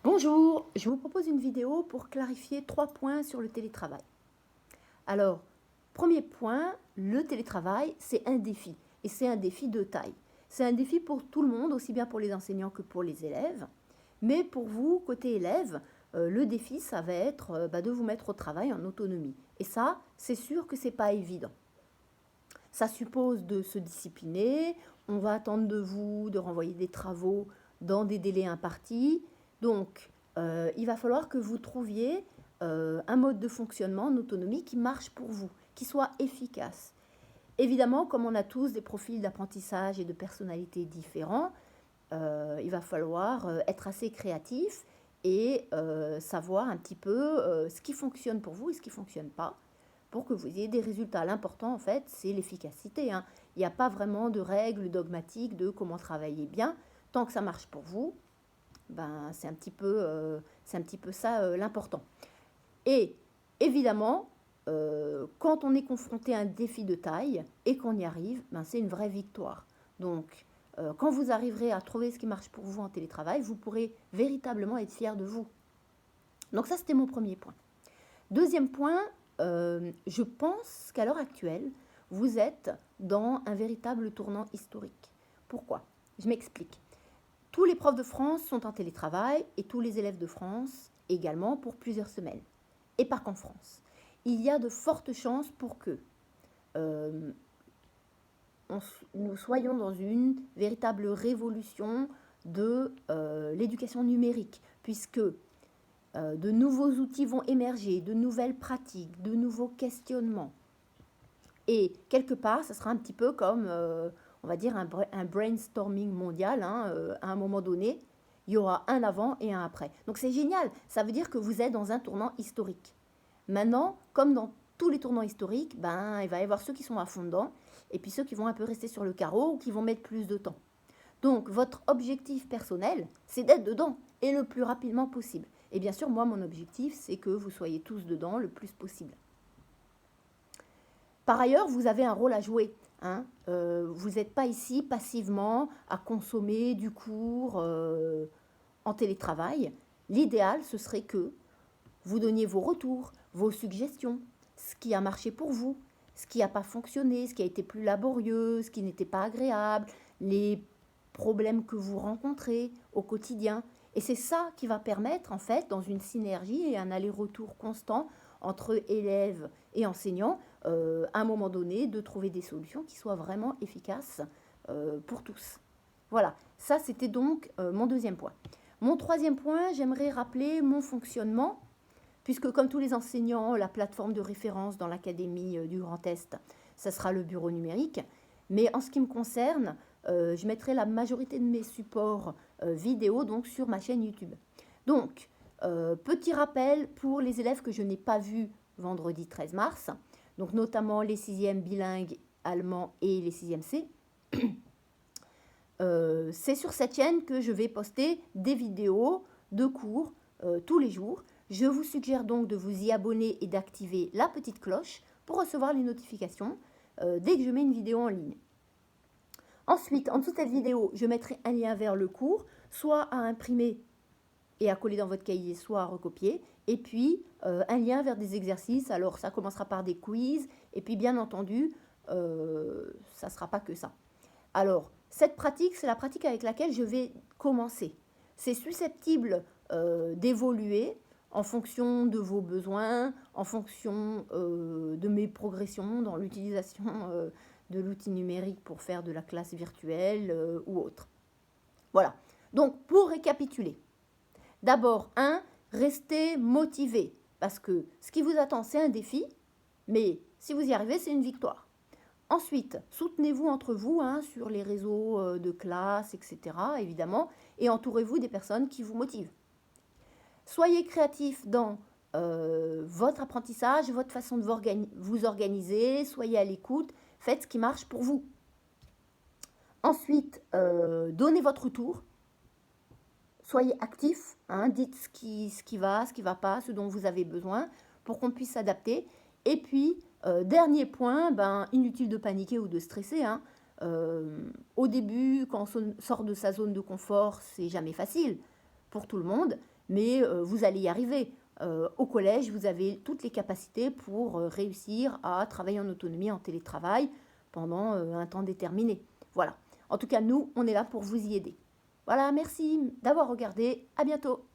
Bonjour, je vous propose une vidéo pour clarifier 3 points sur le télétravail. Alors, premier point, le télétravail, c'est un défi, et c'est un défi de taille. C'est un défi pour tout le monde, aussi bien pour les enseignants que pour les élèves. Mais pour vous, côté élève, le défi, ça va être de vous mettre au travail en autonomie. Et ça, c'est sûr que c'est pas évident. Ça suppose de se discipliner, on va attendre de vous de renvoyer des travaux dans des délais impartis. Donc, il va falloir que vous trouviez un mode de fonctionnement en autonomie qui marche pour vous, qui soit efficace. Évidemment, comme on a tous des profils d'apprentissage et de personnalité différents, il va falloir être assez créatif et savoir un petit peu ce qui fonctionne pour vous et ce qui ne fonctionne pas pour que vous ayez des résultats. L'important, en fait, c'est l'efficacité, hein. Il n'y a pas vraiment de règles dogmatiques de comment travailler bien. Tant que ça marche pour vous, ben, c'est un petit peu ça l'important. Et évidemment, quand on est confronté à un défi de taille et qu'on y arrive, ben, c'est une vraie victoire. Donc, quand vous arriverez à trouver ce qui marche pour vous en télétravail, vous pourrez véritablement être fier de vous. Donc ça, c'était mon premier point. Deuxième point, je pense qu'à l'heure actuelle, vous êtes dans un véritable tournant historique. Pourquoi? Je m'explique. Tous les profs de France sont en télétravail et tous les élèves de France également pour plusieurs semaines. Et pas qu'en France. Il y a de fortes chances pour que euh, nous soyons dans une véritable révolution de l'éducation numérique, puisque de nouveaux outils vont émerger, de nouvelles pratiques, de nouveaux questionnements. Et quelque part, ça sera un petit peu comme, on va dire, un brainstorming mondial, hein, à un moment donné. Il y aura un avant et un après. Donc c'est génial, ça veut dire que vous êtes dans un tournant historique. Maintenant, comme dans tous les tournants historiques, ben, il va y avoir ceux qui sont à fond dedans, et puis ceux qui vont un peu rester sur le carreau ou qui vont mettre plus de temps. Donc, votre objectif personnel, c'est d'être dedans et le plus rapidement possible. Et bien sûr, moi, mon objectif, c'est que vous soyez tous dedans le plus possible. Par ailleurs, vous avez un rôle à jouer, hein. Vous n'êtes pas ici passivement à consommer du cours en télétravail. L'idéal, ce serait que vous donniez vos retours, vos suggestions, ce qui a marché pour vous, ce qui n'a pas fonctionné, ce qui a été plus laborieux, ce qui n'était pas agréable, les problèmes que vous rencontrez au quotidien. Et c'est ça qui va permettre, en fait, dans une synergie et un aller-retour constant entre élèves et enseignants, à un moment donné, de trouver des solutions qui soient vraiment efficaces pour tous. Voilà, ça c'était donc mon deuxième point. Mon troisième point, j'aimerais rappeler mon fonctionnement, puisque comme tous les enseignants, la plateforme de référence dans l'Académie du Grand Est, ça sera le bureau numérique. Mais en ce qui me concerne, je mettrai la majorité de mes supports vidéo donc sur ma chaîne YouTube. Donc, petit rappel pour les élèves que je n'ai pas vus vendredi 13 mars, donc notamment les 6e bilingues allemands et les 6e C. C'est sur cette chaîne que je vais poster des vidéos de cours tous les jours. Je vous suggère donc de vous y abonner et d'activer la petite cloche pour recevoir les notifications dès que je mets une vidéo en ligne. Ensuite, en dessous de cette vidéo, je mettrai un lien vers le cours, soit à imprimer et à coller dans votre cahier, soit à recopier. Et puis, un lien vers des exercices. Alors, ça commencera par des quiz. Et puis, bien entendu, ça ne sera pas que ça. Alors, cette pratique, c'est la pratique avec laquelle je vais commencer. C'est susceptible d'évoluer en fonction de vos besoins, en fonction de mes progressions dans l'utilisation de l'outil numérique pour faire de la classe virtuelle ou autre. Voilà. Donc, pour récapituler, d'abord, restez motivé, parce que ce qui vous attend, c'est un défi, mais si vous y arrivez, c'est une victoire. Ensuite, soutenez-vous entre vous hein, sur les réseaux de classe, etc., évidemment, et entourez-vous des personnes qui vous motivent. Soyez créatif dans votre apprentissage, votre façon de vous organiser, soyez à l'écoute, faites ce qui marche pour vous. Ensuite, donnez votre tour, soyez actif, hein, dites ce qui va, ce qui ne va pas, ce dont vous avez besoin pour qu'on puisse s'adapter. Et puis, dernier point, inutile de paniquer ou de stresser, hein. Au début, quand on sort de sa zone de confort, c'est jamais facile pour tout le monde. mais vous allez y arriver. Au collège, vous avez toutes les capacités pour réussir à travailler en autonomie, en télétravail, pendant un temps déterminé. Voilà. En tout cas, nous, on est là pour vous y aider. Voilà, merci d'avoir regardé. À bientôt.